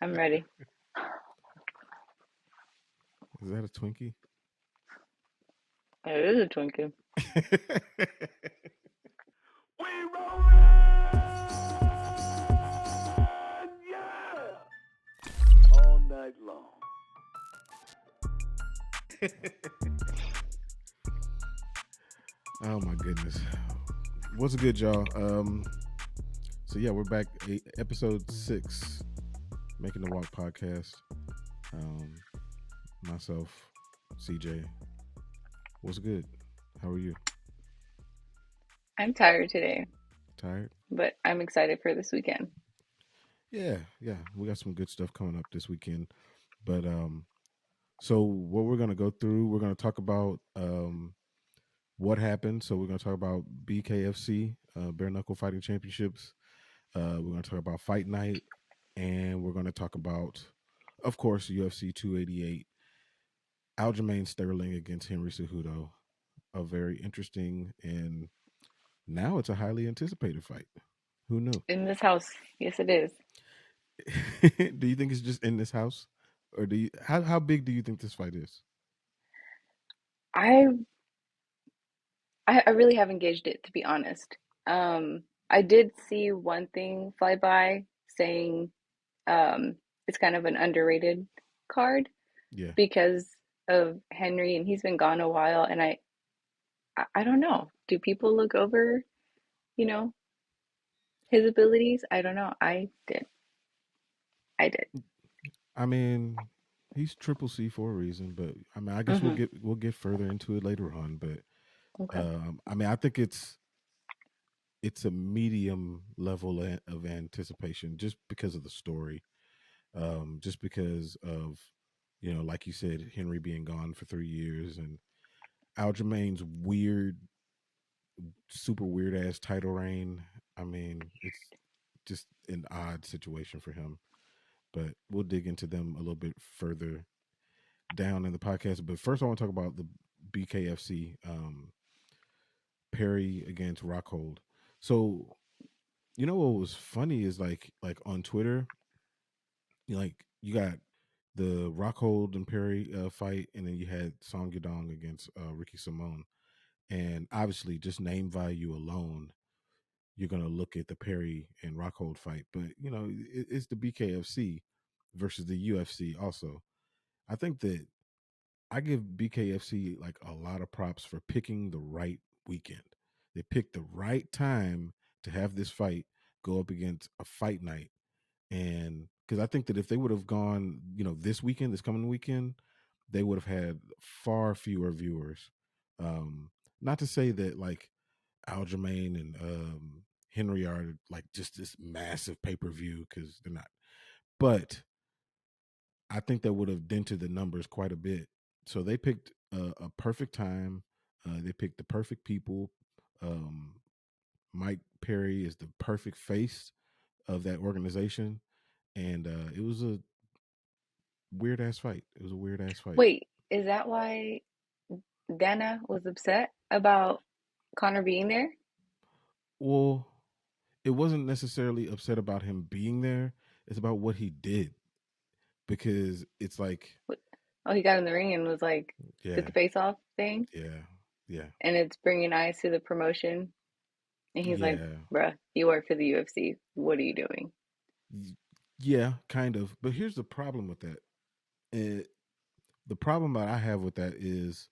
I'm ready. Is that a Twinkie? It is a Twinkie. We rollin'! Yeah! All night long. Oh my goodness. What's good, y'all? So yeah, we're back. Episode 6, Making the Walk podcast. Myself, CJ. What's good? How are you? I'm tired today, Tired? but I'm excited for this weekend. Yeah. We got some good stuff coming up this weekend. But so what we're gonna go through, we're gonna talk about what happened. So we're gonna talk about BKFC, Bare Knuckle Fighting Championships. We're gonna talk about Fight Night, and we're gonna talk about, of course, UFC 288, Aljamain Sterling against Henry Cejudo. A very interesting, and now it's a highly anticipated fight. Who knew? In this house, yes, it is. Do you think it's just in this house, or do you? How big do you think this fight is? I I really have engaged it, to be honest. I did see one thing fly by saying it's kind of an underrated card Yeah. because of Henry, and he's been gone a while. And I don't know. Do people look over, you know, his abilities? I don't know. I did. I did. I mean, he's triple C for a reason, but I mean, I guess Mm-hmm. we'll get further into it later on. But Okay. I mean, I think it's a medium level of anticipation just because of the story, just because of like you said, Henry being gone for 3 years and Aljamain's weird, super weird ass title reign. I mean, it's just an odd situation for him. But we'll dig into them a little bit further down in the podcast. But first, I want to talk about the BKFC Perry against Rockhold. So what was funny is like on Twitter, like you got the Rockhold and Perry fight, and then you had Song Yadong against Ricky Simone, and obviously just name value alone, you're gonna look at the Perry and Rockhold fight, but it's the BKFC versus the UFC. Also, I think that I give BKFC like a lot of props for picking the right weekend. They picked the right time to have this fight go up against a fight night. And because I think that if they would have gone, this weekend, this coming weekend, they would have had far fewer viewers. Not to say that like Aljamain and Henry are like just this massive pay per view, because they're not. But I think that would have dented the numbers quite a bit. So they picked a perfect time. They picked the perfect people. Um, Mike Perry is the perfect face of that organization, and it was a weird ass fight. It was a weird ass fight. Wait, is that why Dana was upset about Connor being there? Well, it wasn't necessarily upset about him being there. It's about what he did, because it's like, Oh, he got in the ring and was like, did yeah, the face off thing, yeah, yeah, and it's bringing eyes to the promotion. And he's like, yeah, bruh, you work for the UFC. What are you doing? yeah, kind of. But here's the problem with that. It, the problem that I have with that is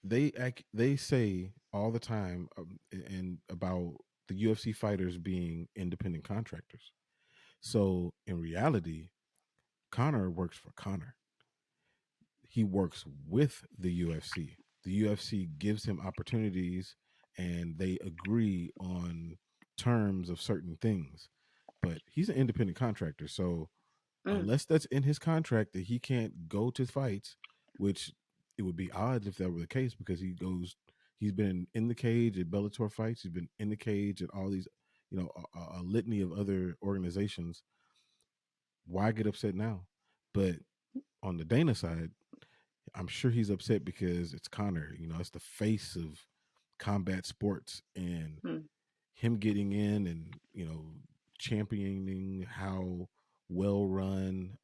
they say all the time, and about the UFC fighters being independent contractors. So in reality, Connor works for Connor. He works with the UFC. The UFC gives him opportunities, and they agree on terms of certain things. But he's an independent contractor, so Mm. unless that's in his contract that he can't go to fights, which it would be odd if that were the case, because he's been in the cage at Bellator fights, he's been in the cage at all these, a litany of other organizations. Why get upset now? But on the Dana side, I'm sure he's upset because it's Connor. It's the face of combat sports, and Mm. him getting in and championing how well run.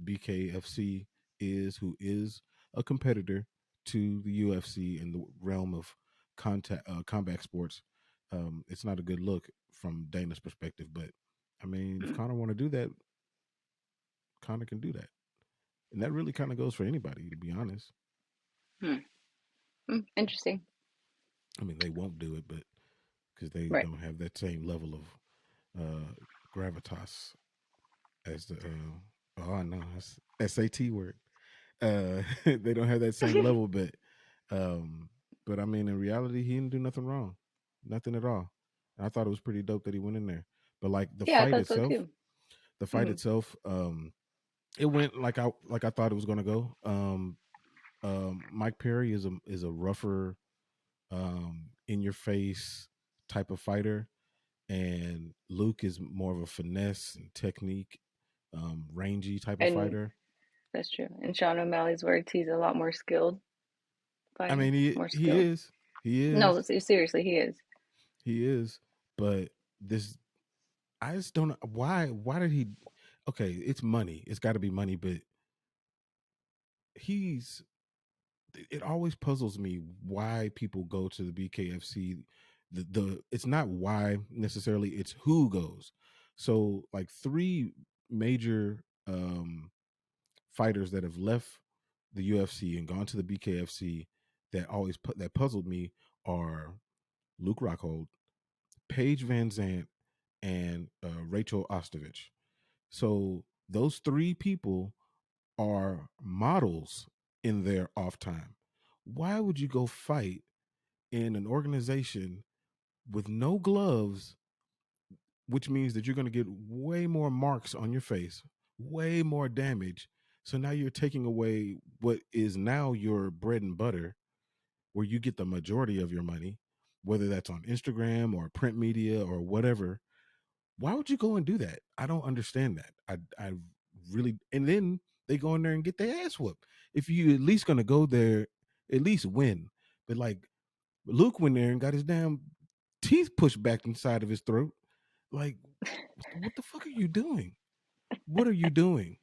BKFC is who is a competitor to the UFC in the realm of combat sports. It's not a good look from Dana's perspective, but I mean, if Hmm. Conor want to do that, Conor can do that, and that really kind of goes for anybody, to be honest. Hmm. Interesting. I mean, they won't do it, but because they Right. don't have that same level of gravitas as the oh no, that's SAT word. They don't have that same level, um, but I mean, in reality, he didn't do nothing wrong, nothing at all. And I thought it was pretty dope that he went in there. But like Yeah, I thought so too. the fight Hmm. itself, it went like I thought it was gonna go. Mike Perry is a rougher, in your face type of fighter, and Luke is more of a finesse and technique, rangy type of And fighter. that's true. In Sean O'Malley's words, he's a lot more skilled I fighter, mean, more he skilled. is, he No, is, seriously, he is. he is. But this, I just don't know why. Why did he? Okay, it's money. It's got to be money. But he's. It always puzzles me why people go to the BKFC. The it's not why necessarily. It's who goes. So like three major fighters that have left the UFC and gone to the BKFC that always put that puzzled me are Luke Rockhold, Paige Van Zant, and Rachel Ostovich. So those three people are models in their off time. Why would you go fight in an organization with no gloves, which means that you're going to get way more marks on your face, way more damage? So now you're taking away what is now your bread and butter, where you get the majority of your money, whether that's on Instagram or print media or whatever. Why would you go and do that? I don't understand that. I really, and then they go in there and get their ass whooped. If you at least gonna go there, at least win. But like Luke went there and got his damn teeth pushed back inside of his throat. Like, what the fuck are you doing? What are you doing?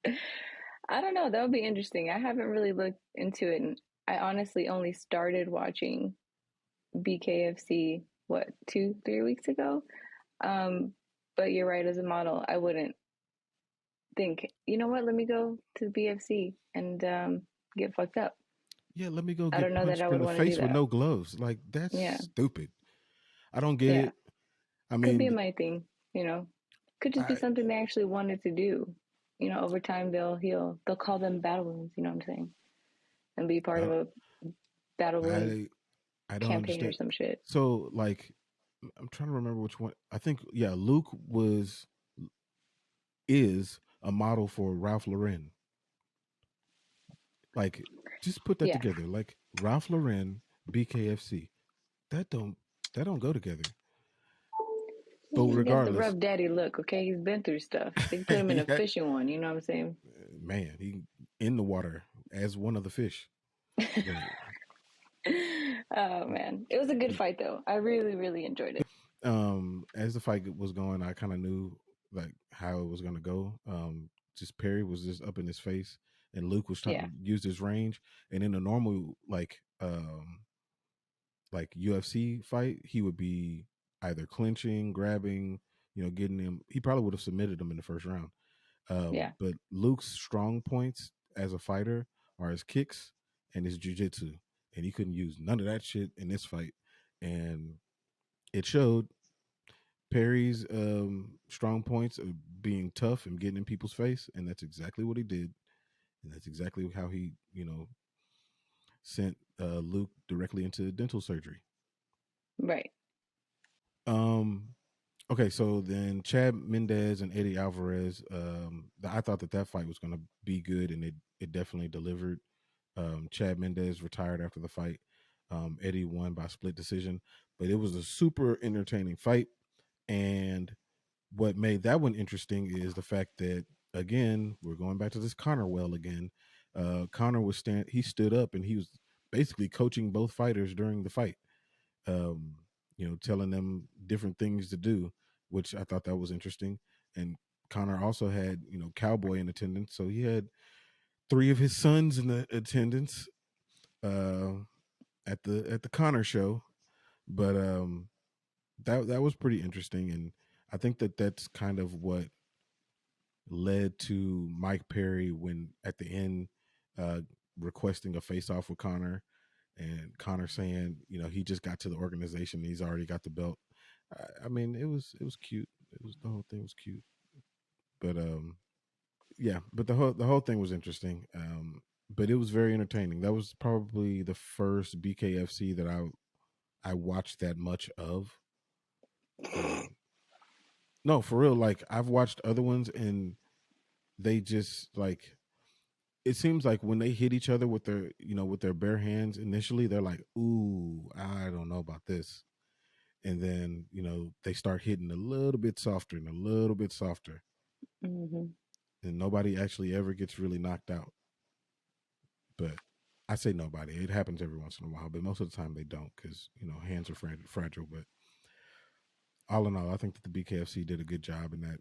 I don't know. That would be interesting. I haven't really looked into it, and I honestly only started watching BKFC what 2, 3 weeks ago. Um, but you're right. As a model, I wouldn't think. You know what? Let me go to the BFC and get fucked up. Yeah, let me go I don't get know that I punched in would the want to do face with that. no gloves. Like that's Yeah, stupid. I don't get yeah. it. I Could be a mean, my thing. You know, could just be I something they actually wanted to do. You know, over time they'll heal. They'll call them battle wounds. You know what I'm saying? And be part I of a battle wound I, I don't campaign or understand. some shit. So like I'm trying to remember which one. I think yeah, Luke was is a model for Ralph Lauren. Like just put that Yeah. together. Like Ralph Lauren, BKFC. That don't that don't go together. But He's got the regardless, rough daddy look, okay? He's been through stuff. They can put him in a yeah, fishing one, you know what I'm saying? man, he in the water as one of the fish. But Oh man. It was a good but fight though. I really, really enjoyed it. as the fight was going, I kind of knew like how it was gonna go. Just Perry was just up in his face, and Luke was trying Yeah. to use his range. And in a normal like UFC fight, he would be either clinching, grabbing, getting him. He probably would have submitted him in the first round. Yeah. But Luke's strong points as a fighter are his kicks and his jujitsu, and he couldn't use none of that shit in this fight, and it showed. Perry's strong points of being tough and getting in people's face, and that's exactly what he did, and that's exactly how he, sent Luke directly into dental surgery. Right. Um, okay, so then Chad Mendez and Eddie Alvarez. I thought that fight was going to be good, and it definitely delivered. Chad Mendez retired after the fight. Eddie won by split decision, but it was a super entertaining fight. And what made that one interesting is the fact that again we're going back to this Connor well again. Connor he stood up and he was basically coaching both fighters during the fight, telling them different things to do, which I thought that was interesting. And Connor also had, Cowboy in attendance, so he had three of his sons in the attendance uh, at the Connor show. But that was pretty interesting, and I think that's kind of what led to Mike Perry when at the end uh, requesting a face off with Connor, and Connor saying, he just got to the organization, he's already got the belt. I mean, it was cute. The whole thing was cute, but yeah, but the whole thing was interesting. But it was very entertaining. That was probably the first BKFC that I watched that much of. Um, no, for real. Like I've watched other ones, and they just like it seems like when they hit each other with their bare hands initially, they're like, "Ooh, I don't know about this," and then they start hitting a little bit softer and a little bit softer, Hmm. and nobody actually ever gets really knocked out. But I say nobody. It happens every once in a while, but most of the time they don't because hands are fragile. But all in all, I think that the BKFC did a good job in that.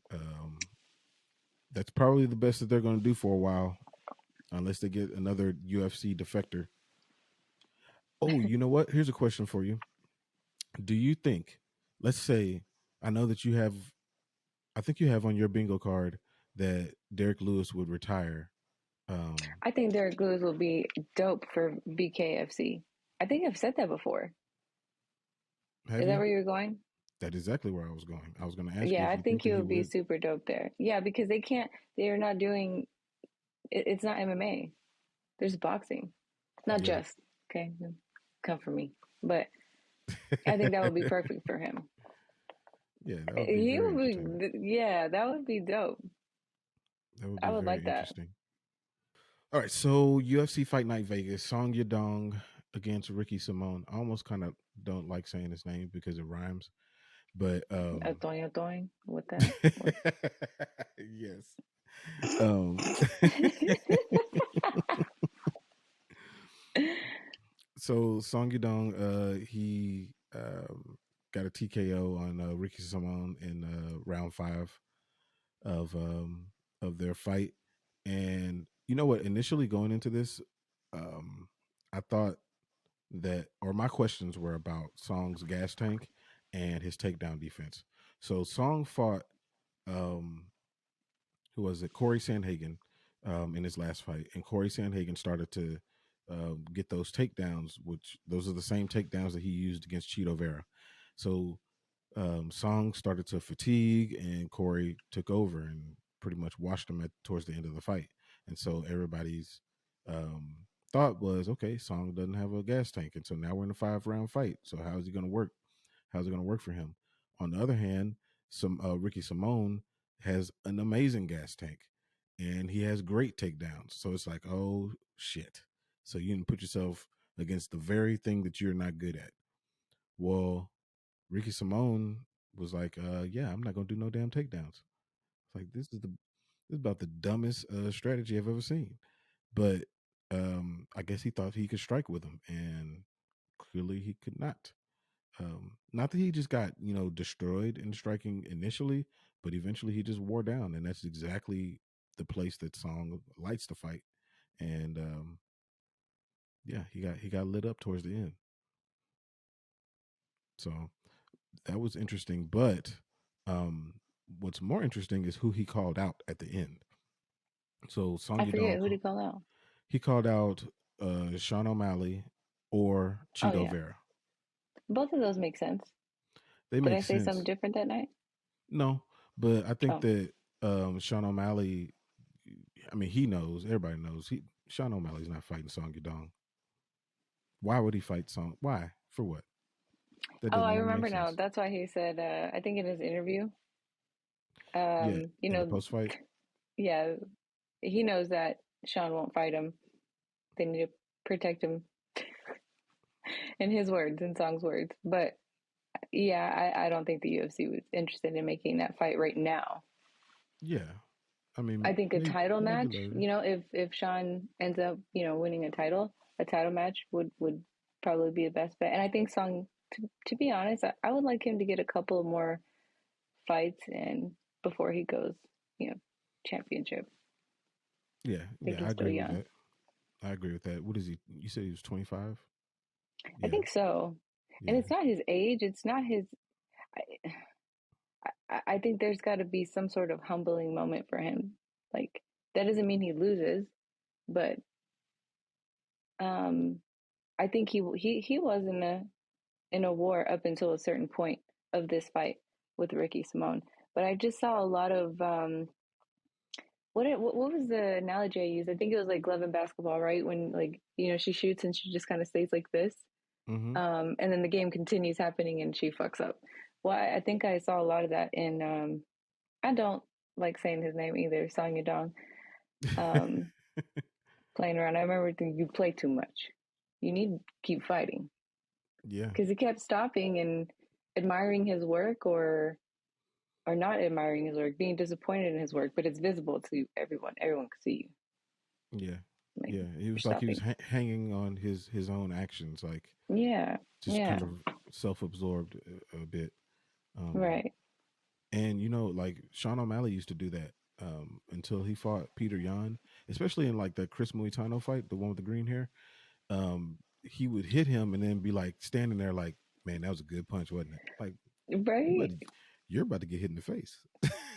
That's probably the best that they're going to do for a while, unless they get another UFC defector. Oh, you know what? Here's a question for you. Do you think, let's say, I know that I think you have on your bingo card that Derek Lewis would retire. Um, I think Derek Lewis will be dope for BKFC. I think I've said that before. have Is that you? where you're going? That's exactly where I was going. I was going to ask you Yeah, if I you think think that he he would be would. super dope there. Yeah, because they're not doing, it's not MMA. There's boxing. Not Yeah. just, okay? Come for me. But I think that would be perfect for him. Yeah, that would be He very would entertaining. be, yeah, that would be dope. That would I be would very like that. interesting. All right, so UFC Fight Night Vegas, Song Yadong against Ricky Simone. I almost kind of don't like saying his name because it rhymes, but Atoing with that. With... yes. Um, so Song Yadong, he got a TKO on Ricky Simone in round 5 of um, of their fight, and you know what? Initially going into this, um, I thought or my questions were about Song's gas tank and his takedown defense. So Song fought, um, who was it? Corey Sandhagen in his last fight, and Corey Sandhagen started to get those takedowns, which those are the same takedowns that he used against Cheeto Vera. So Song started to fatigue, and Corey took over and pretty much washed him towards the end of the fight. And so everybody's um, thought was, okay, Song doesn't have a gas tank, and so now we're in a 5-round fight. So how is he going to work? How's it going to work for him? On the other hand, some Ricky Simone has an amazing gas tank, and he has great takedowns. So it's like, oh shit! So you can put yourself against the very thing that you're not good at. Well, Ricky Simone was like, yeah, I'm not gonna do no damn takedowns. It's like this is about the dumbest strategy I've ever seen. But I guess he thought he could strike with him, and clearly he could not. Not that he just got destroyed in striking initially, but eventually he just wore down, and that's exactly the place that Song likes to fight. And yeah, he got lit up towards the end. So that was interesting. But um, what's more interesting is who he called out at the end. So Song I forget Yadong, who to call out. he called out Sean O'Malley or Oh Cheeto yeah, Vera. both of those make sense. They Did make I say something sense. different that night? No, but I think Oh, that Sean O'Malley, I mean, he knows, everybody knows, Sean O'Malley's not fighting Song Yadong. Why would he fight Song? Why? For what? That oh, doesn't I even make remember now. sense. That's why he said. I think in his interview, Yeah, you in the know, post fight. yeah, he knows that Sean won't fight him. They need to protect him, in his words, in Song's words. But yeah, I don't think the UFC was interested in making that fight right now. Yeah, I I mean, think a title maybe match, later. if Sean ends up, winning a title match would probably be the best bet. And I think Song, to be honest, I would like him to get a couple more fights in before he goes, championship. Yeah, I think yeah, I he's still agree with young. that. I agree with that. What is he? You said he was 25? I Yeah, think so. And yeah. it's not his age. It's not his. I think there's got to be some sort of humbling moment for him. Like that doesn't mean he loses, but um, I think he was in a war up until a certain point of this fight with Ricky Simone. But I just saw a lot of what was the analogy I used? I think it was like glove and basketball, right? When like she shoots and she just kind of stays like this, Mm-hmm. and then the game continues happening and she fucks up. Well, I think I saw a lot of that in I don't like saying his name either, Song Yadong. Um, playing around. I remember thinking you play too much. You need to keep fighting Yeah, because he kept stopping and admiring his work or not admiring his work, being disappointed in his work, but it's visible to everyone. Everyone can see you. yeah, Like yeah. It you're was like he was stopping. hanging on his own actions, like Yeah, just yeah, kind of self-absorbed a bit. Um, right. and like Sean O'Malley used to do that until he fought Peter Yan, especially in like the Chris Muitano fight, the one with the green hair. He would hit him and then be like standing there, like, "Man, that was a good punch, wasn't it?" Like, you about Right. to, you're about to get hit in the face.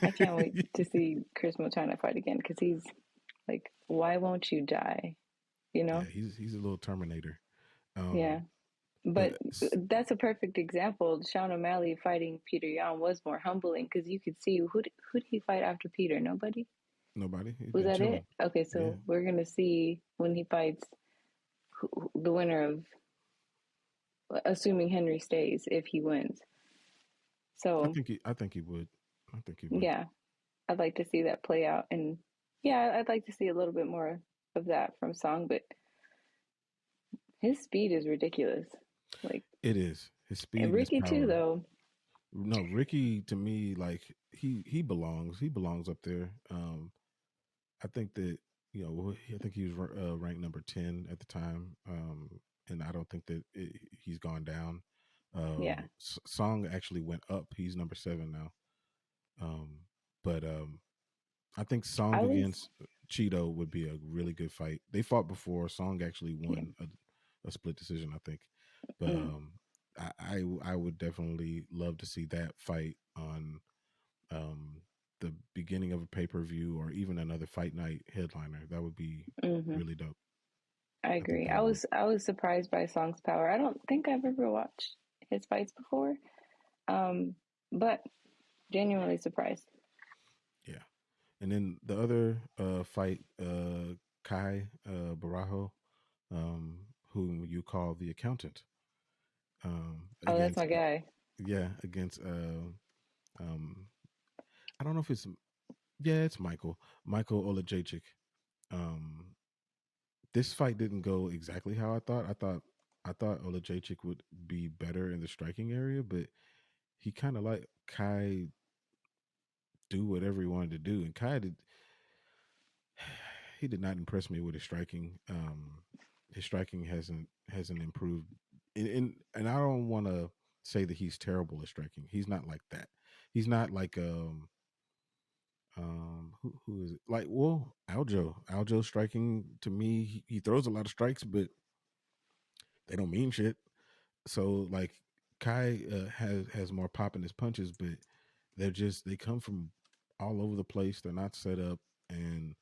I can't wait to see Chris Motana fight again because he's like, why won't you die? You Yeah, know? he's a little Terminator. Yeah. Um, but But that's a perfect example. Sean O'Malley fighting Peter Yan was more humbling because you could see who did he fight after Peter? Nobody? nobody. He's Was been that chilling. it? Okay, Yeah, so we're gonna see when he fights the winner of, assuming Henry stays, if he wins. So I think he would. I think he would. yeah, I'd like to see that play out, and yeah, I'd like to see a little bit more of that from Song. But his speed is ridiculous. Like, It is his and speed and his Ricky too, power. though. No, Ricky to me, like he belongs. He belongs up there. I think that I think he was ranked number 10 at the time, and I don't think that he's gone down. Yeah, Song actually went up. He's number 7 now. Um, but I think I Song was. against Cheeto would be a really good fight. They fought before. Song actually Yeah. won a split decision, I think. But Mm, I would definitely love to see that fight on um, the beginning of a pay per view or even another fight night headliner. That would be hmm really dope. I I think agree. that would work. I was surprised by Song's power. I don't think I've ever watched his fights before, um, but genuinely surprised. Yeah. And then the other fight, Kai Barajo, whom you call the accountant, Oh, that's against my guy. against um, I don't know if it's it's Michael Olajaychik. Um, this fight didn't go exactly how I thought. I thought Olajaychik would be better in the striking area, but he kind of let Kai do whatever he wanted to do, and Kai did. He did not impress me with his striking. His striking hasn't improved, and I don't want to say that he's terrible at striking. He's not like that. He's not like who is it? Like, well, Aljo striking to me, he throws a lot of strikes, but they don't mean shit. So like Kai has more pop in his punches, but they come from all over the place. They're not set up, and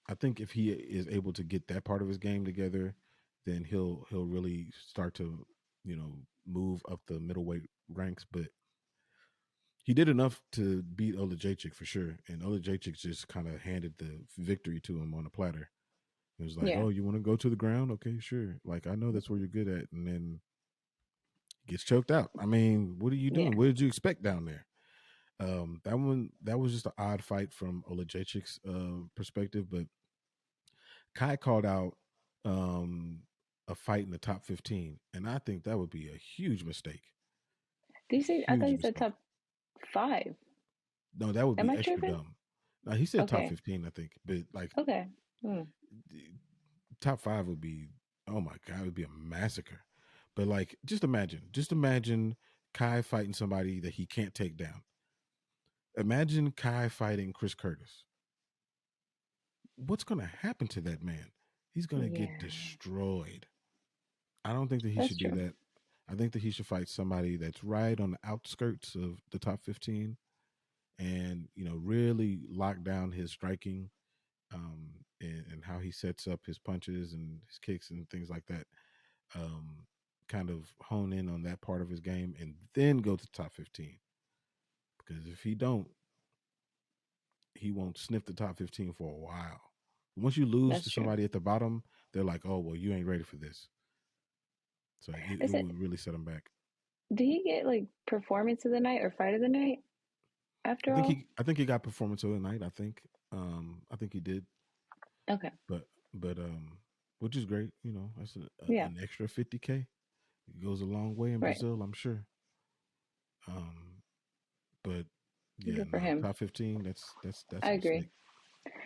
I think if he is able to get that part of his game together, then he'll really start to move up the middleweight ranks. But he did enough to beat Olajaychik for sure, and Olajaychik just kind of handed the victory to him on a platter. It was like, Yeah, "Oh, you want to go to the ground? Okay, sure. Like I know that's where you're good at," and then gets choked out. I mean, what are you yeah. doing? What did you expect down there? That was just an odd fight from Olajaychik's perspective, but Kai called out um, a fight in the top 15, and I think that would be a huge mistake. Did you say? I thought Huge you said mistake. top five. No, that would Am be I extra tripping? dumb. Now he said top Okay, 15, I think, but like okay. Mm, top 5 would be, oh my god, it would be a massacre. But like just imagine Kai fighting somebody that he can't take down. Imagine Kai fighting Chris Curtis. What's going to happen to that man? He's going to get Yeah, destroyed. I don't think that he that's should do true. that. I think that he should fight somebody that's right on the outskirts of the top 15 and, really lock down his striking, and how he sets up his punches and his kicks and things like that. Um, Kind of hone in on that part of his game and then go to top 15. Because if he don't, he won't sniff the top 15 for a while. Once you lose That's to true. somebody at the bottom, they're like, oh, well, you ain't ready for this. So it Is it? would really set him back. Did he get like performance of the night or fight of the night I after think all? he got performance of the night. I think he did, Okay. but which is great. That's Yeah. an extra 50K. It goes a long way in Right. Brazil, I'm sure. Um, but yeah, Good for no, him. top 15. That's I a agree. mistake.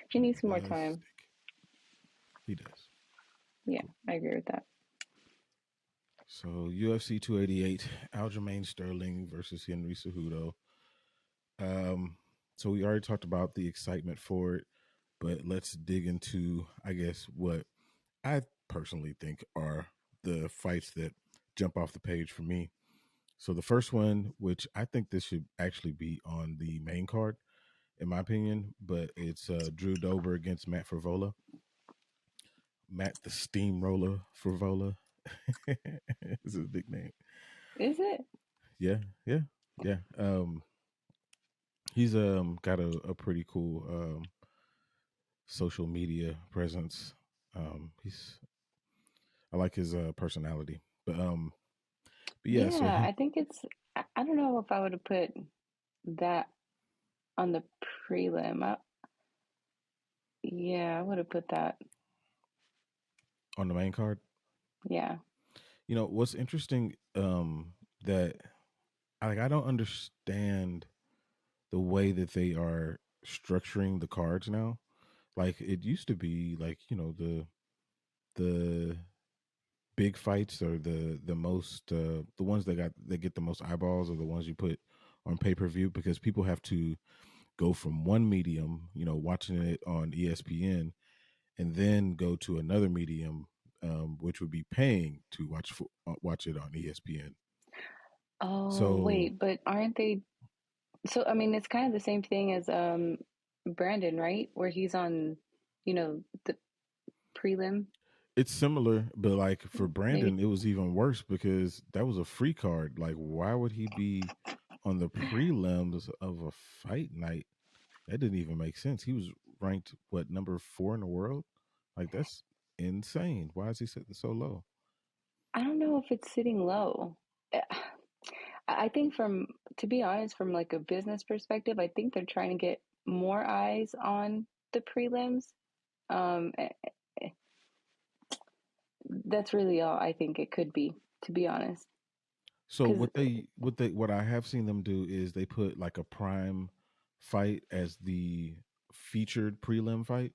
He needs some more time. Mistake. He does. Yeah, I agree with that. So UFC 288, Aljamain Sterling versus Henry Cejudo. Um, so we already talked about the excitement for it, but let's dig into, I guess, what I personally think are the fights that jump off the page for me. So the first one, which I think this should actually be on the main card, in my opinion, but it's Drew Dober against Matt Favola. Matt the Steamroller Favola. It's a big name. Is it? Yeah, yeah, yeah. He's got a pretty cool social media presence. He's I like his personality, but yeah. So Yeah, he I think it's. I don't know if I would have put that on the prelim. Yeah, I would have put that. on the main card. Yeah. What's interesting, that I don't understand the way that they are structuring the cards now. Like it used to be, like the big fights are the most the ones that get the most eyeballs are the ones you put on pay-per-view, because people have to go from one medium, watching it on ESPN, and then go to another medium, which would be paying to watch it on ESPN. Oh, So wait, but aren't they? So, I mean, it's kind of the same thing as Brandon, right? Where he's on, the prelim. it's similar, but like for Maybe. Brandon, it was even worse because that was a free card. Like, why would he be on the prelims of a fight night? That didn't even make sense. He was ranked what, number 4 in the world? Like that's insane. Why is he sitting so low? I don't know if it's sitting low. I think to be honest, from like a business perspective, I think they're trying to get more eyes on the prelims. Um, eh, eh, that's really all I think it could be, to be honest. So Because, what I have seen them do is they put like a prime fight as the featured prelim fight.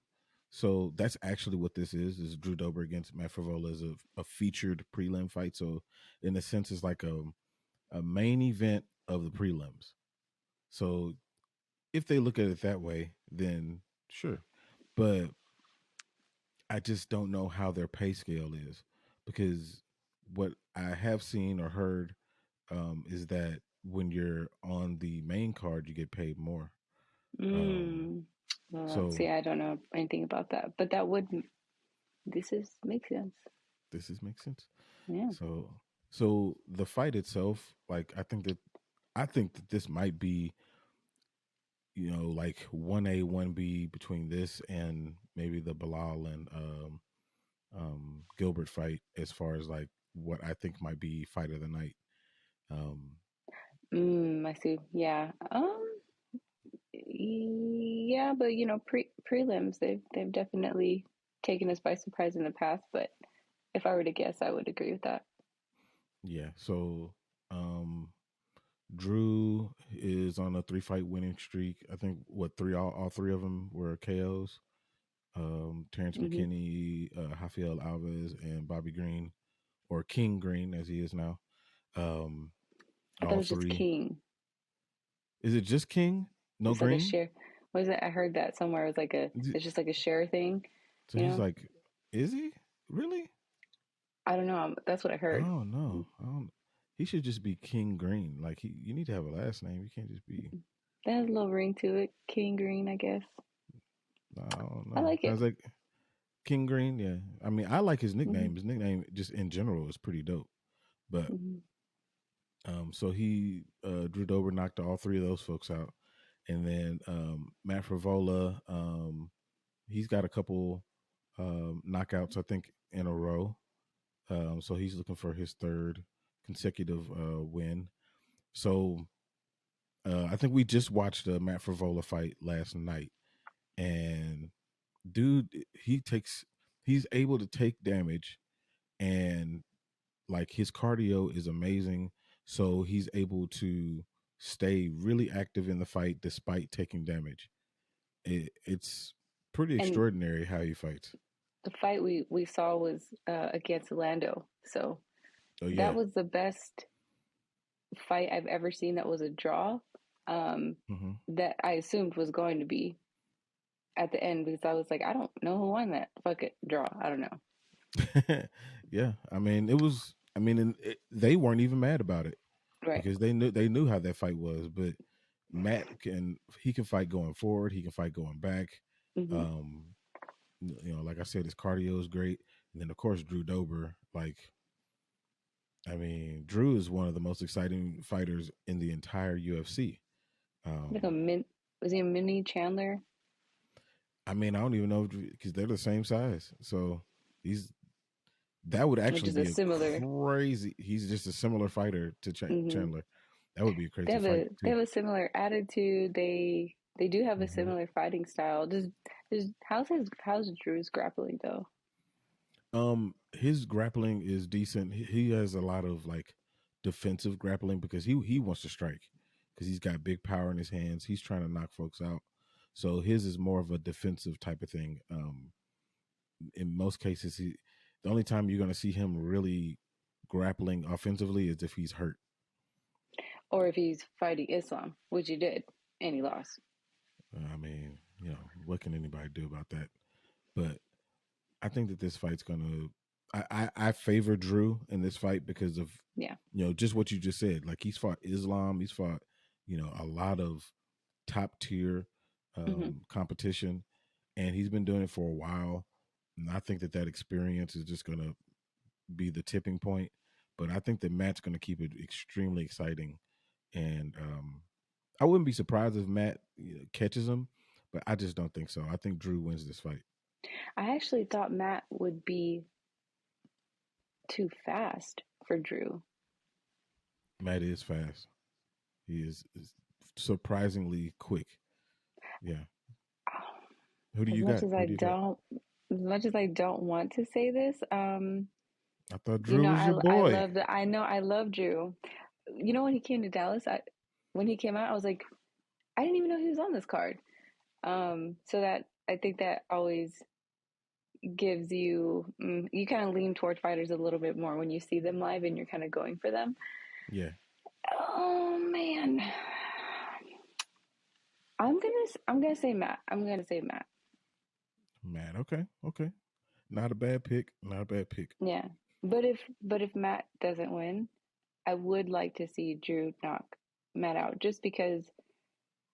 So that's actually what this is Drew Dober against Matt Favola is a featured prelim fight. So in a sense, it's like a main event of the prelims. So if they look at it that way, then sure. But I just don't know how their pay scale is, because what I have seen or heard, is that when you're on the main card, you get paid more. Um, mm, well, so see, I don't know anything about that, but that would, this is, makes sense. this is makes sense. Yeah. So so the fight itself, like I think that this might be, like 1A, 1B between this and maybe the Bilal and Gilbert fight, as far as like what I think might be fight of the night. Um, I see. Yeah. Yeah, but prelims, they've definitely taken us by surprise in the past, but if I were to guess, I would agree with that. yeah. So um, Drew is on a 3 fight winning streak. I think what three all three of them were KOs. Terrence Hmm. McKinney, Rafael Alves, and Bobby Green, or King Green as he is now. Um, I thought it all was just three. King. Is it just King? No It's like a green. share. What is it? I heard that somewhere. It's like a. Is it- It's just like a share thing. So You he's know. like, is he really? I don't know. That's what I I heard. don't know. I don't. He should just be King Green. Like you need to have a last name. You can't just be. That has a little ring to it. King Green, I guess. I don't I know. like I it. was like King Green. Yeah. I mean, I like his Hmm. nickname. His nickname, just in general, is pretty dope. But Hmm. so he Drew Dober knocked all three of those folks out, and then Matt Frivola, he's got a couple knockouts, I think, in a row. So he's looking for his third consecutive win. So I think we just watched the Matt Frivola fight last night, and dude, he's able to take damage, and like his cardio is amazing. So he's able to stay really active in the fight despite taking damage. It's pretty And extraordinary how he fights. the fight we saw was against Lando. So Oh that yeah. was the best fight I've ever seen. That was a draw. Um, Hmm. that I assumed was going to be at the end because I was like, I don't know who won that. Fuck it, draw. I don't know. Yeah, I mean, it was. I mean, they weren't even mad about it Right. because they knew how that fight was. But he can fight going forward. He can fight going back. Hmm. Um, like I said, his cardio is great. And then of course Drew Dober. Like, I mean, Drew is one of the most exciting fighters in the entire UFC. Like a Um, min. Was he a mini Chandler? I mean, I don't even know because they're the same size. So he's that would Which actually is a be a similar. crazy. He's just a similar fighter to Hmm. Chandler. That would be a They crazy have fight they too. have a similar attitude. They do have a Hmm. similar fighting style. Does how's Drew's grappling though? His grappling is decent. He has a lot of like defensive grappling because he wants to strike because he's got big power in his hands. He's trying to knock folks out. So his is more of a defensive type of thing. In most cases, the only time you're going to see him really grappling offensively is if he's hurt. Or if he's fighting Islam, which he did, and he lost. I mean, what can anybody do about that? But I think that this fight's gonna. I favor Drew in this fight because of Yeah. just what you just said. Like he's fought Islam, he's fought a lot of top tier Hmm. competition, and he's been doing it for a while. And I think that experience is just gonna be the tipping point. But I think that Matt's gonna keep it extremely exciting, and I wouldn't be surprised if Matt catches him, but I just don't think so. I think Drew wins this fight. I actually thought Matt would be too fast for Drew. Matt is fast. He is surprisingly quick. Yeah. Who do As you much got? as Who I do you got? don't, as much as I don't want to say this, I thought Drew was your I boy. love the I know I love Drew. When he came to Dallas, when he came out, I was like, I didn't even know he was on this card. So that I think that always gives you kind of lean toward fighters a little bit more when you see them live and you're kind of going for them. Yeah. Oh man, I'm gonna say Matt. I'm gonna say Matt. Matt. Okay. Okay. Not a bad pick. Not a bad pick. Yeah, but if Matt doesn't win, I would like to see Drew knock Matt out, just because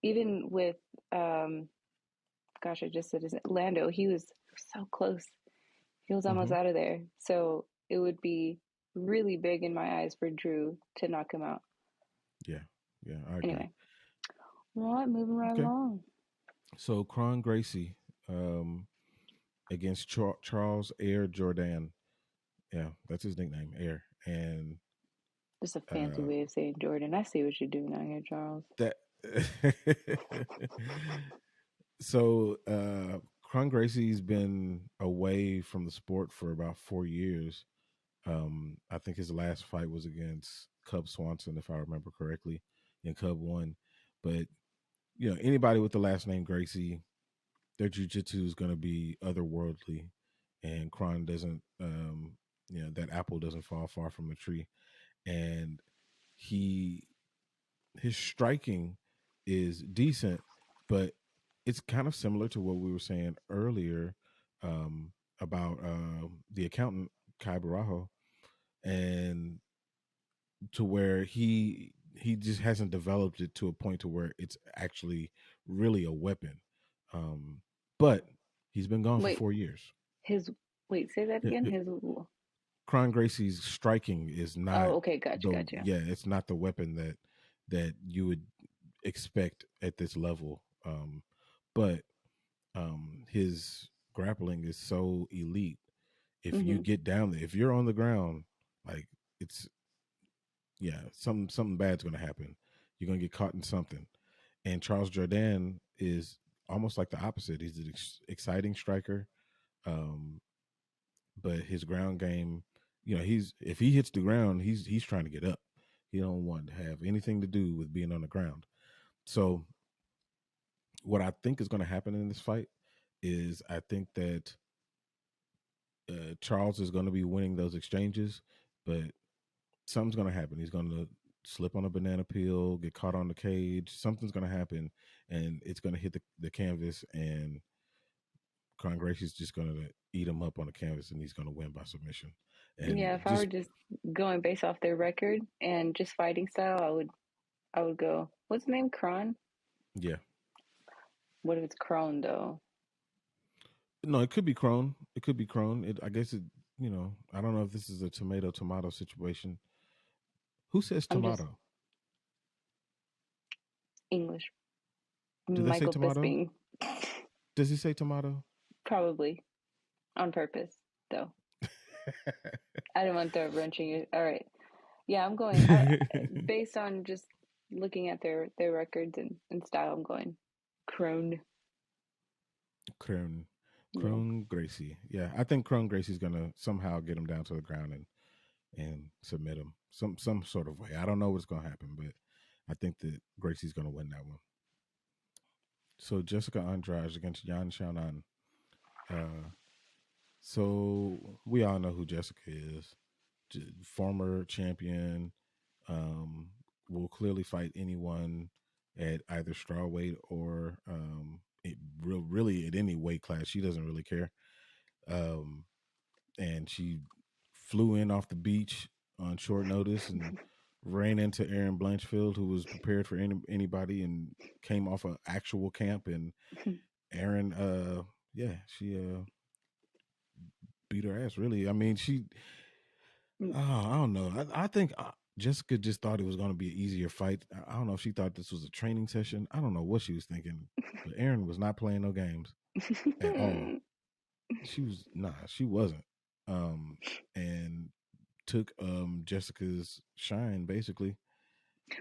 even with gosh, I just said his Lando, he was so close. He was almost Hmm. out of there. So it would be really big in my eyes for Drew to knock him out. Yeah. Yeah. I agree. Anyway, all right, moving right Okay. along. So Cron Gracie against Charles Air Jourdain. Yeah, that's his nickname, Air. And Just a fancy uh, way of saying Jordan. I see what you're doing out here, Charles. that. So Cron Gracie's been away from the sport for about 4 years. I think his last fight was against Cub Swanson, if I remember correctly, and Cub won. But anybody with the last name Gracie, their jujitsu is going to be otherworldly, and Cron doesn't. That apple doesn't fall far from the tree, and he his striking is decent, But it's kind of similar to what we were saying earlier um, about the accountant Kai Barajo, and to where he just hasn't developed it to a point to where it's actually really a weapon. Um, but he's been gone for Wait, 4 years. his wait, say that again. His Cron Gracie's striking is oh, not okay, gotcha, the gotcha. yeah, it's not the weapon that you would expect at this level. But his grappling is so elite. If you Mm-hmm. get down there, if you're on the ground, like it's yeah, something bad's gonna happen. You're gonna get caught in something. And Charles Jourdain is almost like the opposite. He's an exciting striker, um, but his ground game, he's if he hits the ground, he's trying to get up. He don't want to have anything to do with being on the ground. So what I think is going to happen in this fight is I think that Charles is going to be winning those exchanges, but something's going to happen. He's going to slip on a banana peel, get caught on the cage. Something's going to happen, and it's going to hit the canvas, and Congrace is just going to eat him up on the canvas, and he's going to win by submission. And Yeah, if I were just just going based off their record and just fighting style, I would go. What's the name? Kron? yeah, What if it's Crone though? no, it could be Crone. It could be Crone. I guess it. I don't know if this is a tomato situation. Who says I'm just tomato? English. Do they say Michael tomato? Bisping. Does he say tomato? Probably on purpose though. I didn't want to wrenching you. All right. Yeah, I'm going. Based on just looking at their records and style, I'm going Crone. Crone, Yeah. Crone Gracie. Yeah, I think Crone Gracie's gonna somehow get him down to the ground and submit him some sort of way. I don't know what's gonna happen, but I think that Gracie's gonna win that one. So Jessica Andrade against Yan Xiaonan. Uh, so we all know who Jessica is. Former champion. Um, will clearly fight anyone at either strawweight or really at any weight class. She doesn't really care. Um, and she flew in off the beach on short notice and ran into Aaron Blanchfield, who was prepared for anybody and came off an actual camp. And Aaron, yeah, she beat her ass. Really, I mean, I don't know. I think Jessica just thought it was going to be an easier fight. I don't know if she thought this was a training session. I don't know what she was thinking, but Aaron was not playing no games at all. She wasn't. And took Jessica's shine basically.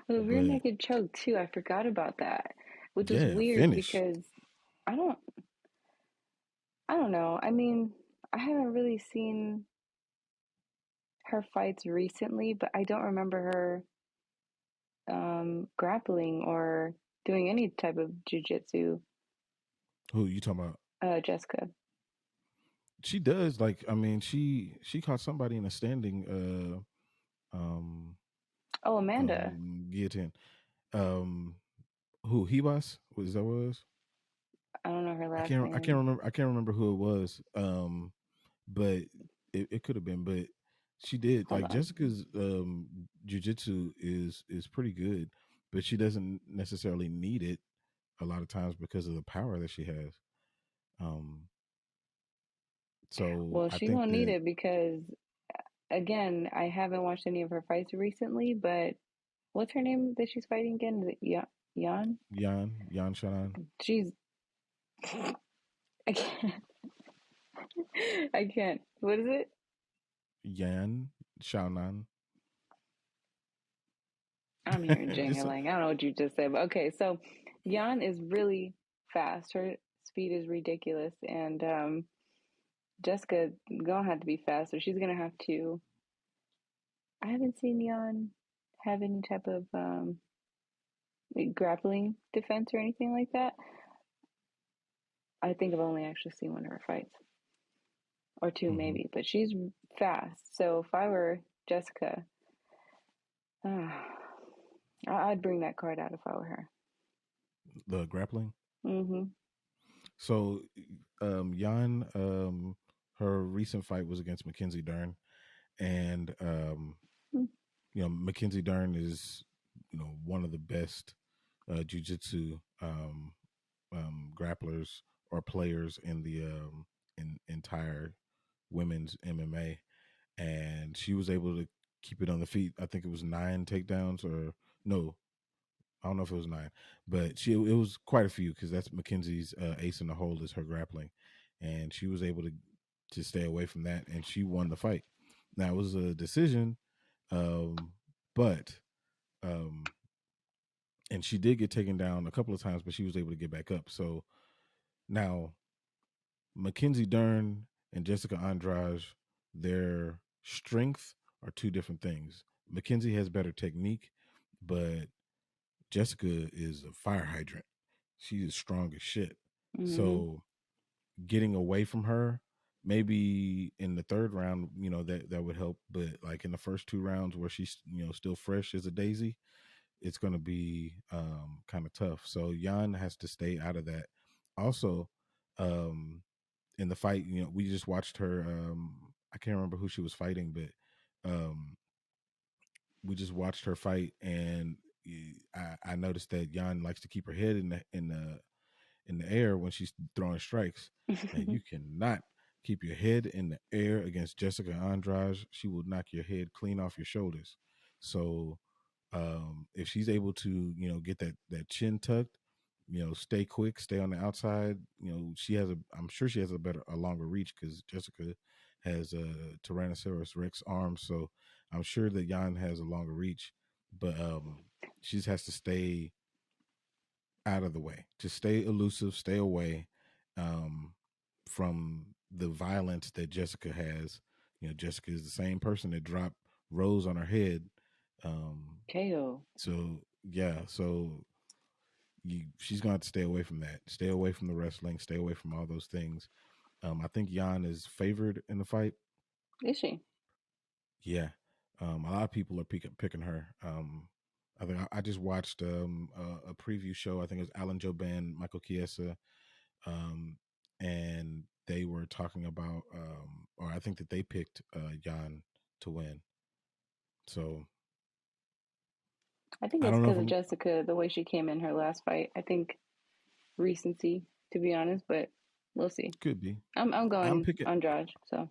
Well, the rear But naked choke too. I forgot about that, which was yeah, weird finish. because I don't I don't know. I mean, I haven't really seen her fights recently, but I don't remember her grappling or doing any type of jujitsu. Who you talking about? Jessica. She does like I mean she caught somebody in a standing Oh, Amanda. guillotine. Um who he was that what it was? I don't know her I last can't I can't name. remember I can't remember who it was. But it could have been. But she did Hold like on. Jessica's jujitsu is pretty good, but she doesn't necessarily need it a lot of times because of the power that she has. Um, so Well, I she think gonna need that it because again, I haven't watched any of her fights recently. But what's her name that she's fighting again? Is it Yan? Yan Shannon, She's I can't. I can't. What is it? Yan Shannon. I'm hearing Just jangling. I don't know what you just said, but okay. So Yan is really fast. Her speed is ridiculous, and Jessica gonna have to be fast, so she's gonna have to. I haven't seen Yan have any type of like grappling defense or anything like that. I think I've only actually seen one of her fights or two, mhm, maybe. But she's fast, so if I were Jessica, I'd bring that card out if I were her. the grappling. Mm-hmm. So, Jan, her recent fight was against Mackenzie Dern, and Mackenzie Dern is one of the best jujitsu grapplers or players in the entire women's MMA, and she was able to keep it on the feet. I think it was 9 takedowns, or no, I don't know if it was 9, but it was quite a few because that's Mackenzie's ace in the hole is her grappling, and she was able to stay away from that, and she won the fight. Now it was a decision, but um, and she did get taken down a couple of times, but she was able to get back up. So now Mackenzie Dern and Jessica Andrade, their strength are two different things. Mackenzie has better technique, but Jessica is a fire hydrant. She is strong as shit. Mm-hmm. So getting away from her, maybe in the third round, that would help. But like in the first 2 rounds where she's still fresh as a daisy, it's going to be kind of tough. So Jan has to stay out of that. Also, um, in the fight, we just watched her. I can't remember who she was fighting, but we just watched her fight, and I noticed that Jan likes to keep her head in the air when she's throwing strikes. Now you cannot keep your head in the air against Jessica Andrade. She will knock your head clean off your shoulders. So if she's able to, get that chin tucked, stay quick, stay on the outside, I'm sure she has a longer reach because Jessica has a Tyrannosaurus Rex arm. So I'm sure that Jan has a longer reach, but she just has to stay out of the way. Just stay elusive, stay away from the violence that Jessica has. Jessica is the same person that dropped Rose on her head. KO. So yeah, so she's going to stay away from that. Stay away from the wrestling. Stay away from all those things. I think Jan is favored in the fight. Is she? Yeah, a lot of people are picking her. I think I just watched a preview show. I think it was Alan Joban, Michael Chiesa, um, and they were talking about, or I think that they picked Jan to win. So I think I it's don't know if because of I'm Jessica, the way she came in her last fight. I think recency, to be honest, but we'll see. could be. I'm I'm going picking. Andrade, so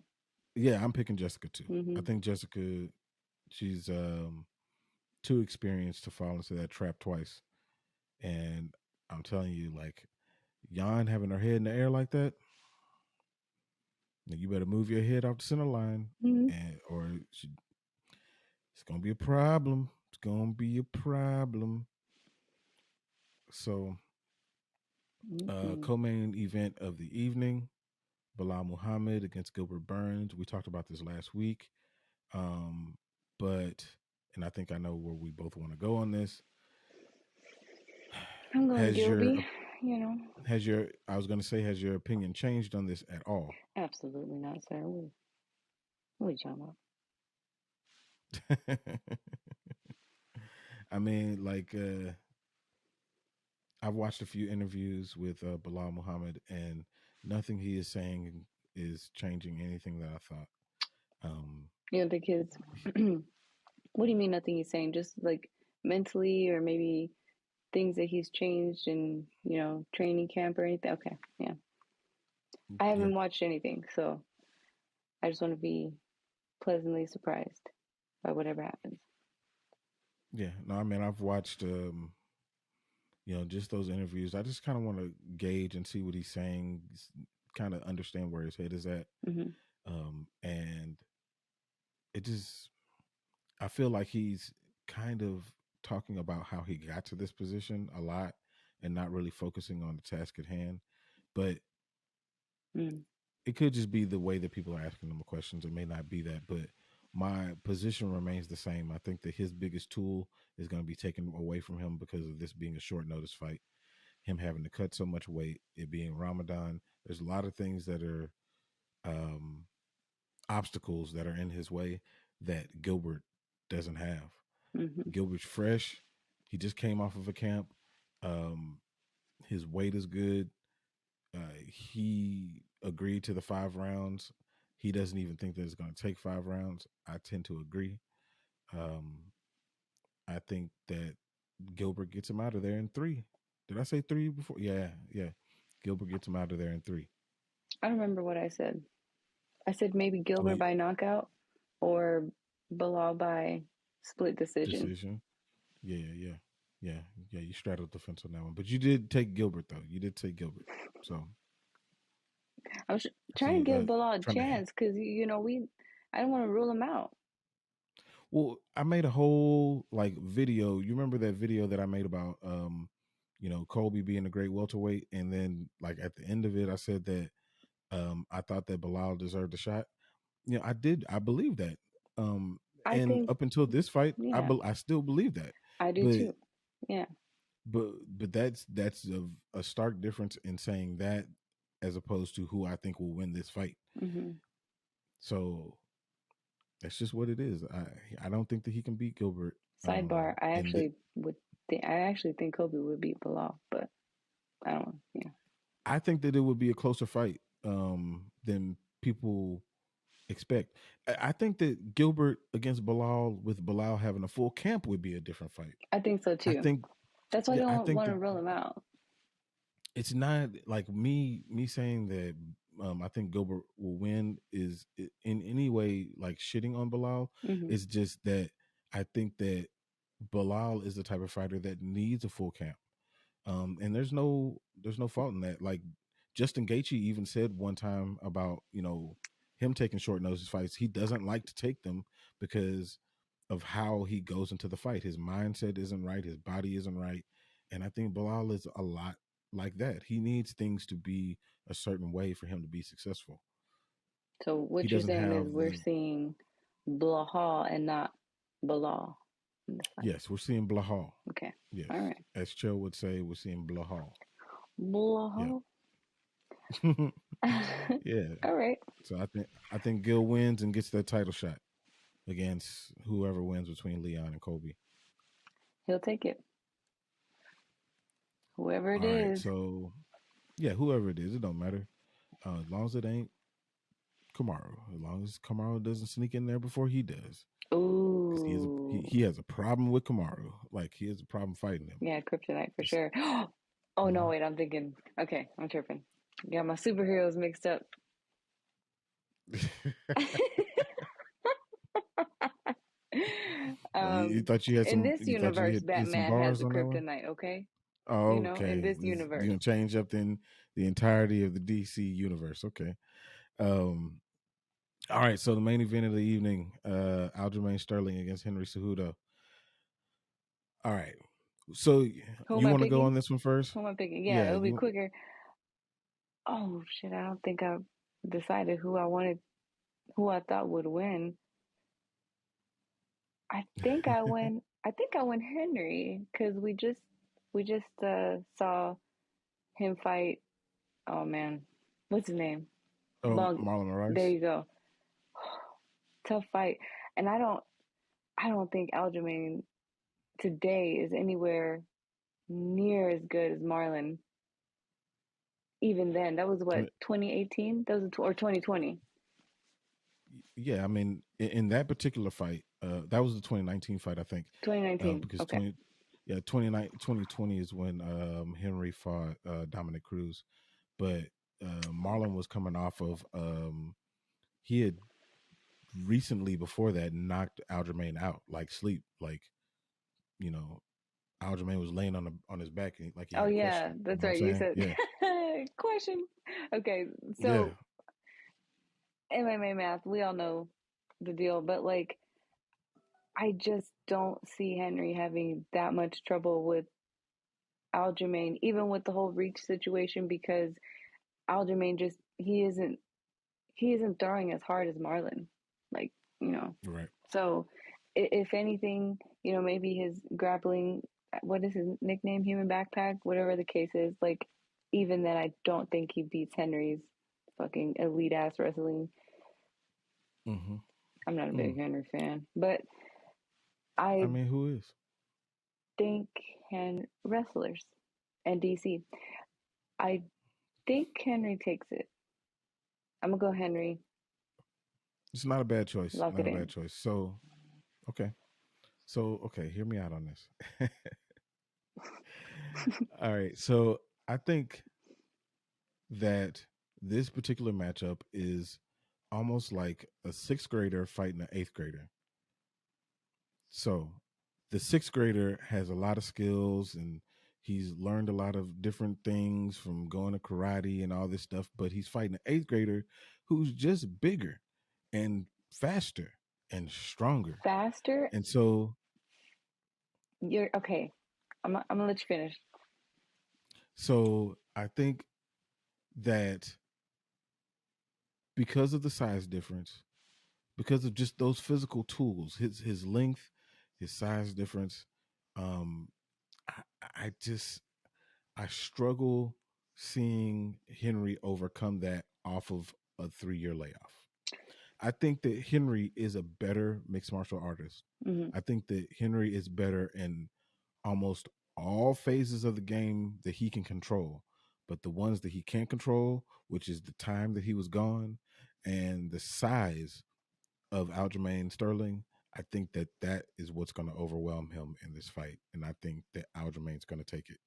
Yeah, I'm picking Jessica too. I mm-hmm. think Jessica, she's too experienced to fall into that trap twice. And I'm telling you, like Jan having her head in the air like that, you better move your head off the center line, Mm-hmm. and it's gonna be a problem. It's gonna be a problem. So, Mm-hmm. co-main event of the evening: Bilal Muhammad against Gilbert Burns. We talked about this last week, um, but and I think I know where we both want to go on this. I'm going Has your Gilby, you know. has your I was going to say, has your opinion changed on this at all? Absolutely not, sir. What are you talking about? I mean, like I've watched a few interviews with Bilal Muhammad, and nothing he is saying is changing anything that I thought. Um, You know, the kids. What do you mean nothing he's saying? Just like mentally, or maybe things that he's changed in, training camp or anything? Okay, yeah. I yeah, haven't watched anything, so I just want to be pleasantly surprised by whatever happens. yeah. No, I mean, I've watched, just those interviews. I just kind of want to gauge and see what he's saying, kind of understand where his head is at. Mm-hmm. And it just, I feel like he's kind of talking about how he got to this position a lot and not really focusing on the task at hand. But Mm. it could just be the way that people are asking him questions. It may not be that, but my position remains the same. I think that his biggest tool is going to be taken away from him because of this being a short notice fight, him having to cut so much weight, it being Ramadan. There's a lot of things that are um, obstacles that are in his way that Gilbert doesn't have. Mm-hmm. Gilbert's fresh. He just came off of a camp. Um, His weight is good. He agreed to the 5 rounds. He doesn't even think that it's going to take 5 rounds. I tend to agree. Um, I think that Gilbert gets him out of there in 3. Did I say 3 before? Yeah, yeah. Gilbert gets him out of there in 3. I don't remember what I said. I said maybe Gilbert Wait, by knockout or Bilal by split decision. decision. Yeah, yeah, yeah, yeah. You straddled the fence on that one, but you did take Gilbert though. You did take Gilbert. So I was I trying to see. give Bilal a Trying to. chance because I don't want to rule him out. Well, I made a whole like video. You remember that video that I made about Colby being a great welterweight, and then like at the end of it, I said that I thought that Bilal deserved a shot. I did. I believe that. Um, I and think, up until this fight, yeah, I still believe that. I do But too. Yeah. that's a stark difference in saying that as opposed to who I think will win this fight. Hmm. So that's just what it is. I don't think that he can beat Gilbert. Sidebar: And the, I actually think Kobe would beat Bilal, but I don't. Yeah. I think that it would be a closer fight than people expect. I think that Gilbert against Bilal with Bilal having a full camp would be a different fight. I think so I too. think That's why I yeah, I don't think want to that rule him out. it's not like me saying that I think Gilbert will win is in any way like shitting on Bilal. Hmm. It's just that I think that Bilal is the type of fighter that needs a full camp. And there's no fault in that. Like Justin Gaethje even said one time about him taking short notice fights. He doesn't like to take them because of how he goes into the fight. His mindset isn't right. His body isn't right. And I think Bilal is a lot like that. He needs things to be a certain way for him to be successful. So He what you're doesn't saying is have we're the seeing Bilal and not Bilal in this fight. yes. We're seeing Blahal. Okay. Yes, All right. as Cho would say, we're seeing Blahal. Yep. Bilal. Yeah. All right. So I think Gil wins and gets that title shot against whoever wins between Leon and Kobe. He'll take it. Whoever it All right. is. So yeah, whoever it is, it don't matter. As long as it ain't Kamaru. As long as Kamaru doesn't sneak in there before he does. Because Ooh. he has a problem with Kamaru. Like he has a problem fighting him. Yeah, kryptonite for Just, sure. Oh no, mhm. wait, I'm thinking. Okay, I'm tripping. Got my superheroes mixed up. Well, you um, thought you had in some. this You thought you universe, had some Batman has bars a on that one. kryptonite. Okay, Oh, in okay. this You're universe. gonna change up then the entirety of the DC universe. Okay. Um, all right, so the main event of the evening, Aljamain Sterling against Henry Cejudo. All right, so Who am you I want to go picking? on this one first? Who am I picking? Yeah, Yeah, it'll be you. quicker. Oh shit, I don't think I've decided who I thought would win. I think I went Henry because we just saw him fight. Oh man, what's his name? Oh, Long. Marlon There Moraes. you go. Tough fight, and I don't think Aljamain today is anywhere near as good as Marlon. Even then, that was what 2018. That was or 2020. Yeah, I mean, in that particular fight, that was the 2019 fight, I think, 2019. because Okay. 2020 is when Henry fought Dominic Cruz, but Marlon was coming off of he had recently before that knocked Aljamain out like sleep, like you know Aljamain was laying on his back and like he Oh had a yeah, question. You that's know what I'm right. You saying? said Yeah, question. Okay, yeah. so MMA math, we all know the deal, but like I just don't see Henry having that much trouble with Aljamain, even with the whole reach situation, because Aljamain just he isn't throwing as hard as Marlon, like you know. Right. So if anything, maybe his grappling, what is his nickname, Human Backpack, whatever the case is, like even then, I don't think he beats Henry's fucking elite ass wrestling. Mm-hmm. I'm not a Mm. big Henry fan, but I I mean, who is? think and wrestlers. and DC. I think Henry takes it. I'm gonna go Henry. It's not a bad choice. Lock Not it a bad in. choice. So okay. So okay, hear me out on this. All right. So I think that this particular matchup is almost like a sixth grader fighting an eighth grader. So the sixth grader has a lot of skills and he's learned a lot of different things from going to karate and all this stuff, but he's fighting an eighth grader who's just bigger and faster and stronger. Faster. And so You're okay. I'm gonna let you finish. I think that because of the size difference, because of just those physical tools, his length, his size difference, um, I just I struggle seeing Henry overcome that off of a 3 year layoff. I think that Henry is a better mixed martial artist. Hmm. I think that Henry is better in almost all phases of the game that he can control. But the ones that he can't control, which is the time that he was gone and the size of Aljamain Sterling, I think that that is what's going to overwhelm him in this fight. And I think that Aljamain's going to take it.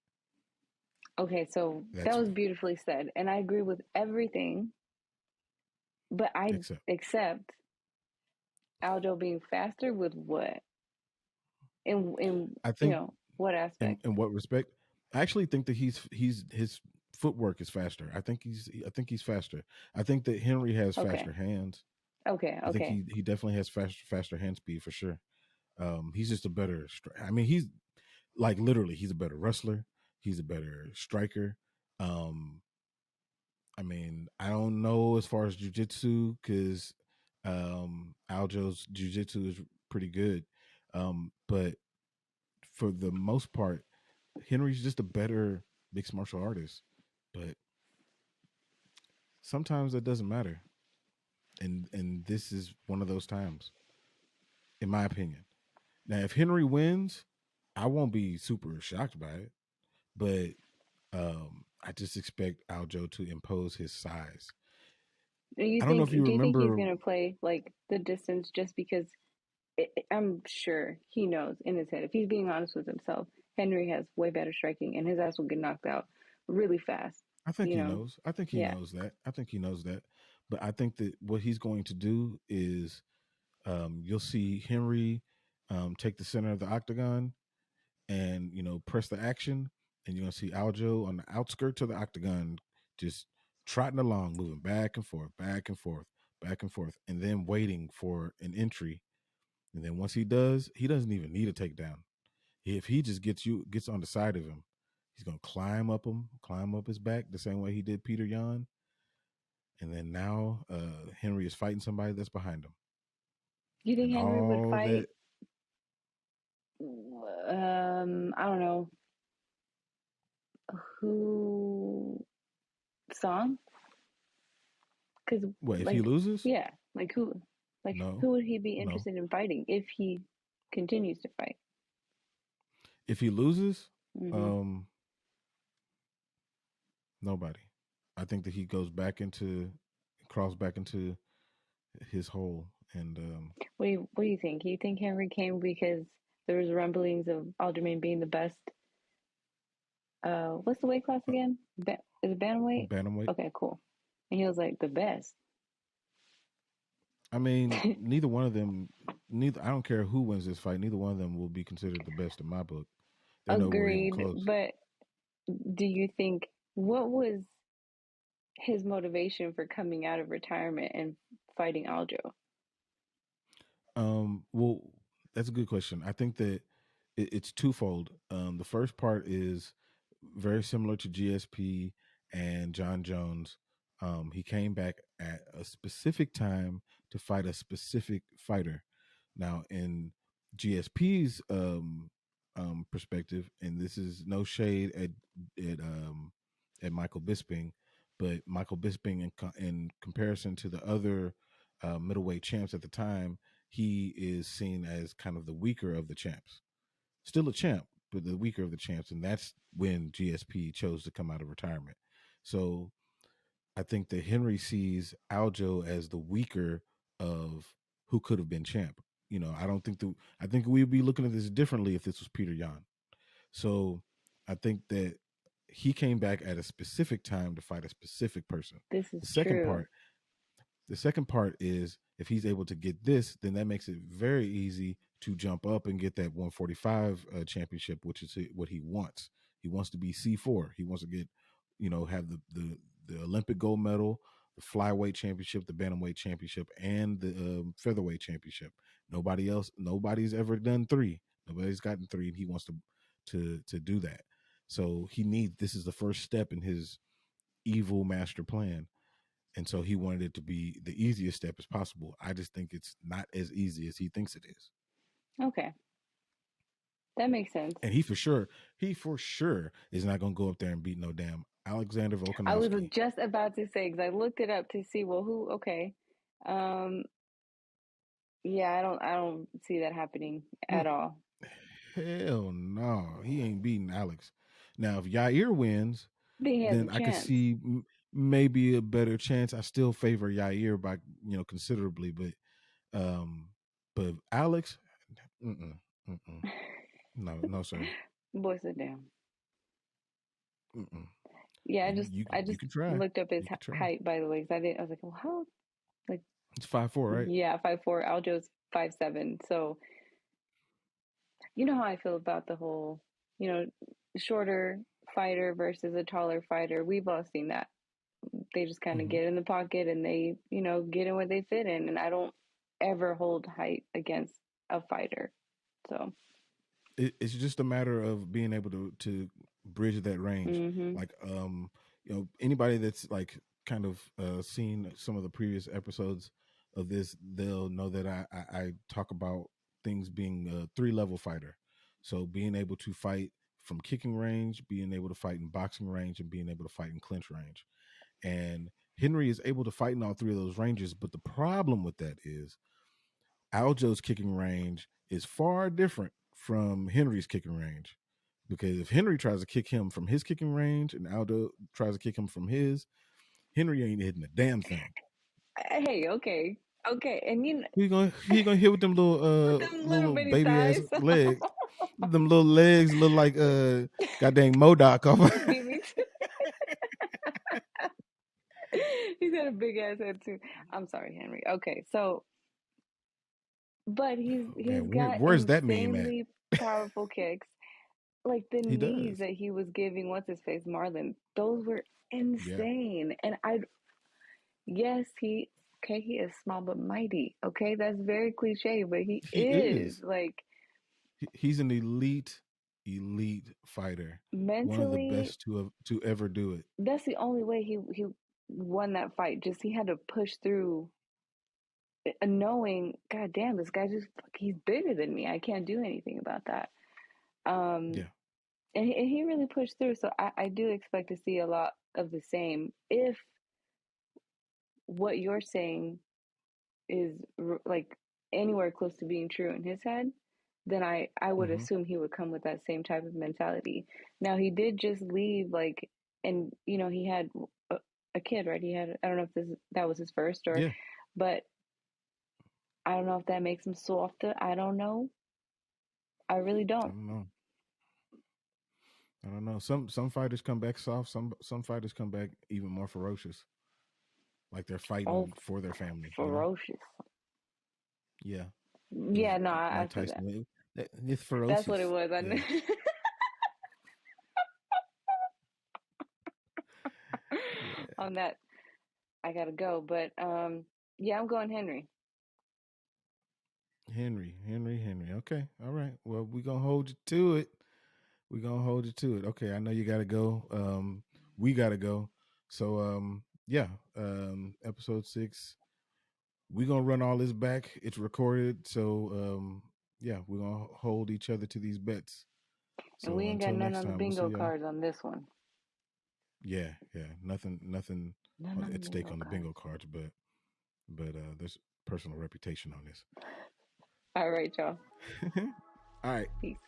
Okay, so that That's was beautifully said, and I agree with everything. But I except accept Aljo being faster with what? In I think what aspect? in what respect? I actually think that he's his footwork is faster. I think he's faster. I think that Henry has Okay, faster hands. okay, I think okay. he definitely has faster hand speed for sure. He's just a better. I mean, he's like literally he's a better wrestler. He's a better striker. Um, I mean, I don't know as far as jujitsu because Aljo's jujitsu is pretty good. But for the most part, Henry's just a better mixed martial artist. But sometimes that doesn't matter. And this is one of those times, in my opinion. Now, if Henry wins, I won't be super shocked by it, but I just expect Aljo to impose his size. I don't know if you Do you think he's remember. gonna play like the distance just because I'm sure he knows in his head, if he's being honest with himself, Henry has way better striking and his ass will get knocked out really fast. I think You he know? knows. I think he Yeah. knows that. I think he knows that. But I think that what he's going to do is you'll see Henry take the center of the octagon and press the action, and you're gonna see Aljo on the outskirts of the octagon just trotting along, moving back and forth, back and forth, back and forth, and then waiting for an entry. And then once he does, he doesn't even need a takedown. If he just gets on the side of him, he's gonna climb up his back the same way he did Peter Yan. And then now Henry is fighting somebody that's behind him, You think and Henry would all that. fight I don't know who song? Cuz What if he like loses? yeah, like No, who would he be no. interested in fighting if he continues to fight? If he loses, Mhm. um, nobody. I think that he goes back into crawls back into his hole, and What do you think? You think Henry came because there was rumblings of Alderman being the best? What's the weight class uh, again? Is it bantamweight? bantamweight. Okay, cool. And he was like the best. I mean, neither one of them. Neither. I don't care who wins this fight. Neither one of them will be considered the best in my book. They're nowhere even Agreed. close. But do you think what was his motivation for coming out of retirement and fighting Aljo? Well, that's a good question. I think that it's twofold. The first part is very similar to GSP and John Jones. He came back at a specific time to fight a specific fighter. Now, in GSP's perspective, and this is no shade at Michael Bisping, but Michael Bisping, in comparison to the other middleweight champs at the time, he is seen as kind of the weaker of the champs. Still a champ, but the weaker of the champs, and that's when GSP chose to come out of retirement. So I think that Henry sees Aljo as the weaker of who could have been champ. I don't think I think we'd be looking at this differently if this was Peter Yan. So I think that he came back at a specific time to fight a specific person. This The is second true. part, the second part is if he's able to get this, then that makes it very easy to jump up and get that 145 championship, which is what he wants. He wants to be C4. He wants to get, have the Olympic gold medal, the flyweight championship, the bantamweight championship, and the featherweight championship. Nobody's ever done three. Nobody's gotten three, and he wants to do that. So this is the first step in his evil master plan. And so he wanted it to be the easiest step as possible. I just think it's not as easy as he thinks it is. Okay. That makes sense. And he for sure is not going to go up there and beat no damn Alexander Volkanovski. I was just about to say, because I looked it up to see, well, who, okay. Yeah, I don't see that happening at all. Hell no. He ain't beating Alex. Now, if Yair wins, then I could see maybe a better chance. I still favor Yair by, considerably, but Alex, no, sir. Boy, sit down. Mm-mm. Yeah, I just looked up his height, by the way, because I was like, well, how? Like, it's 5'4", right? Yeah, 5'4". Aljo's 5'7". So, you know how I feel about the whole, shorter fighter versus a taller fighter. We've all seen that. They just kind of get in the pocket and they, get in where they fit in. And I don't ever hold height against a fighter. So it's just a matter of being able to bridge that range. Mm-hmm. Like, anybody that's like kind of seen some of the previous episodes of this, they'll know that I talk about things being a 3-level fighter. So being able to fight from kicking range, being able to fight in boxing range, and being able to fight in clinch range. And Henry is able to fight in all 3 of those ranges. But the problem with that is Aljo's kicking range is far different from Henry's kicking range. Because if Henry tries to kick him from his kicking range and Aljo tries to kick him from his, Henry ain't hitting a damn thing. Hey, okay. And he gonna hit with them little baby thighs. ass legs. Them little legs look like goddamn MODOK off. He's got a big ass head too. I'm sorry, Henry. Okay, so but he's got where's that meme insanely powerful kicks. Like the knees that he was giving, what's his face, Marlon, those were insane. Yeah. And yes, he is small but mighty. Okay, that's very cliche, but he is. Like, he's an elite fighter. Mentally, one of the best to ever do it. That's the only way he won that fight. Just he had to push through, knowing, God damn, this guy he's bigger than me. I can't do anything about that. Yeah. And he really pushed through. So I do expect to see a lot of the same. If what you're saying is like anywhere close to being true in his head, then I would assume he would come with that same type of mentality. Now, he did just leave, like, and, he had a kid, right? He had, I don't know if that was his first or, but I don't know if that makes him softer. I don't know. I really don't. I don't know. Some fighters come back soft. Some fighters come back even more ferocious. Like they're fighting for their family. Ferocious. Yeah. Yeah, no, I see that. It's ferocious. That's what it was. Yeah. On that, I gotta go. But yeah, I'm going Henry. Henry. Okay. All right. Well, we're gonna hold you to it. Okay, I know you gotta go. We gotta go. So yeah. Episode 6. We're gonna run all this back. It's recorded. So yeah, we're gonna hold each other to these bets. So and we ain't got none on the bingo cards on this one. Yeah. Nothing at stake on the bingo cards, but there's personal reputation on this. All right, y'all. All right. Peace.